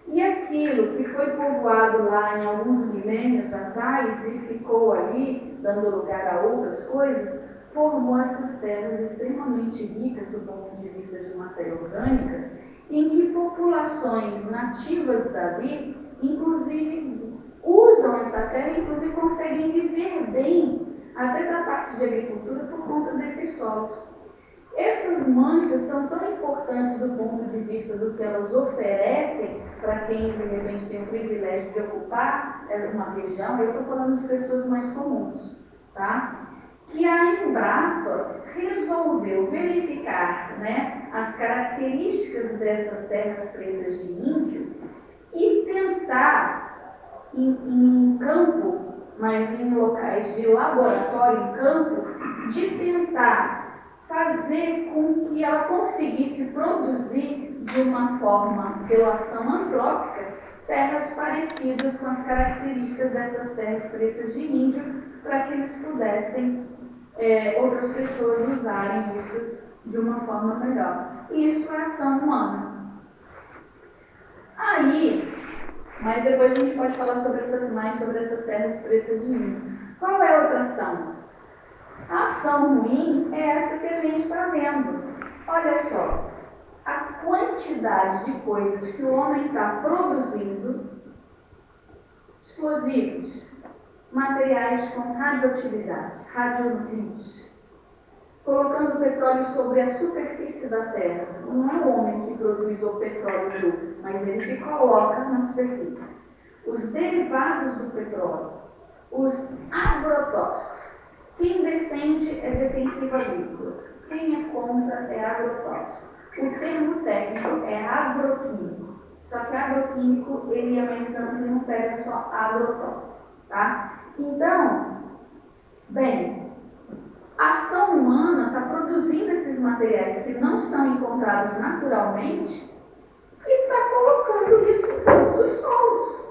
E aquilo que foi povoado lá em alguns milênios atrás e ficou ali, dando lugar a outras coisas, formou essas terras extremamente ricas do ponto de vista de matéria orgânica, em que populações nativas dali, inclusive, usam essa terra, inclusive conseguem viver bem até da parte de agricultura por conta desses solos. Essas manchas são tão importantes do ponto de vista do que elas oferecem para quem, de repente, tem o privilégio de ocupar uma região. Eu estou falando de pessoas mais comuns, tá? Que a Embrapa resolveu verificar, né, as características dessas terras pretas de índio e tentar, em campo, mas em locais de laboratório, em campo, de tentar fazer com que ela conseguisse produzir de uma forma, pela ação antrópica, terras parecidas com as características dessas terras pretas de índio, para que eles pudessem, outras pessoas usarem isso de uma forma melhor. Isso é ação humana. Aí, mas depois a gente pode falar mais sobre essas terras pretas de índio. Qual é a outra ação? A ação ruim é essa que a gente está vendo. Olha só, a quantidade de coisas que o homem está produzindo, explosivos, materiais com radioatividade, radionutrientes, colocando petróleo sobre a superfície da Terra. Não é o homem que produz o petróleo cru, mas ele que coloca na superfície. Os derivados do petróleo, os agrotóxicos. Quem defende é defensivo agrícola. Quem é contra é agrotóxico. O termo técnico é agroquímico. Só que agroquímico, ele é mais amplo e não pega só agrotóxico, tá? Então, bem, a ação humana está produzindo esses materiais que não são encontrados naturalmente e está colocando isso em todos os solos.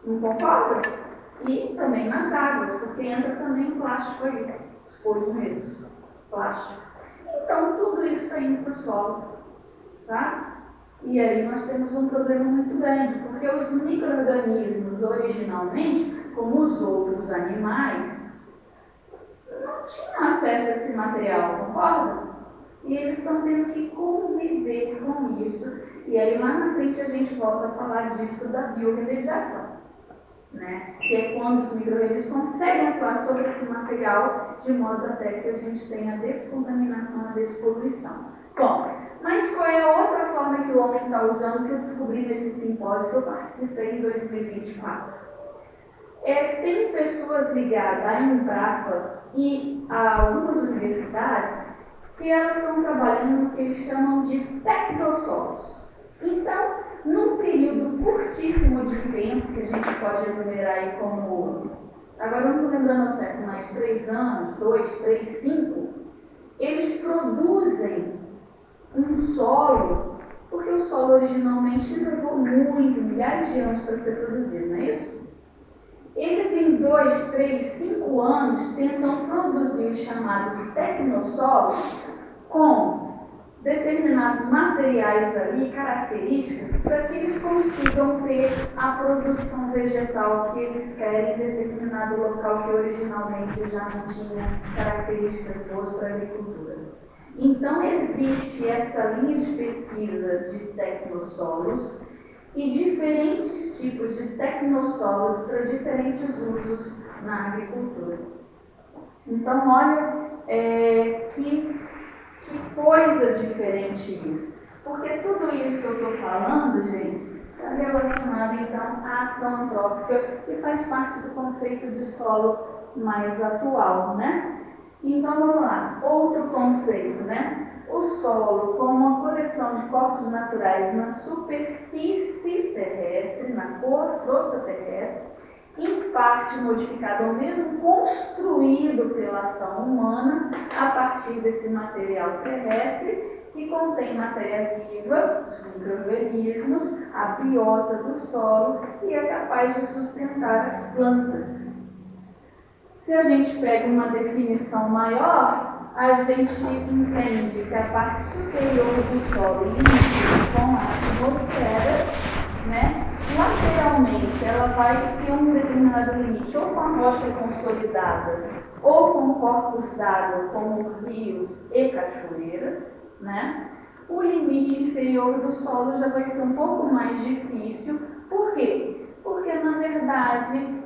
Não concorda? E também nas águas, porque entra também plástico aí, os polímeros, plásticos. Então, tudo isso está indo para o solo, tá? E aí nós temos um problema muito grande, porque os micro-organismos, originalmente, como os outros animais, não tinham acesso a esse material, concorda? E eles estão tendo que conviver com isso. E aí lá na frente a gente volta a falar disso da biorremediação. Né? Que é quando os micro-organismos conseguem atuar sobre esse material de modo até que a gente tenha a descontaminação, a despoluição. Bom, mas qual é a outra forma que o homem está usando que eu descobri nesse simpósio que eu participei em 2024? Tem pessoas ligadas à Embrapa e a algumas universidades que elas estão trabalhando no que eles chamam de tecnossolos. Então, num período curtíssimo de tempo, que a gente pode enumerar aí como, agora eu não estou lembrando ao certo, mais 3 anos, 2, 3, 5, eles produzem um solo, porque o solo originalmente levou milhares de anos para ser produzido, não é isso? Eles em 2, 3, 5 anos tentam produzir os chamados tecnossolos com determinados materiais ali, características, para que eles consigam ter a produção vegetal que eles querem em determinado local que originalmente já não tinha características boas para a agricultura. Então existe essa linha de pesquisa de tecnossolos e diferentes tipos de tecnossolos para diferentes usos na agricultura. Então olha que coisa diferente isso. Porque tudo isso que eu estou falando, gente, está relacionado então à ação antrópica que faz parte do conceito de solo mais atual, né? Então vamos lá, outro conceito, né? O solo como uma coleção de corpos naturais na superfície terrestre, na crosta terrestre, em parte modificado ou mesmo construído pela ação humana a partir desse material terrestre que contém matéria viva, os micro-organismos, a biota do solo e é capaz de sustentar as plantas. Se a gente pega uma definição maior, a gente entende que a parte superior do solo líquido com a atmosfera, né, lateralmente ela vai ter um determinado limite, ou com a rocha consolidada, ou com corpos d'água, como rios e cachoeiras, né? O limite inferior do solo já vai ser um pouco mais difícil. Por quê? Porque, na verdade,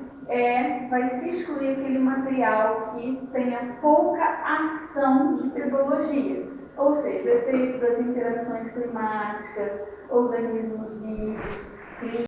vai se excluir aquele material que tenha pouca ação de pedologia. ou seja, o efeito das interações climáticas, organismos vivos, clima,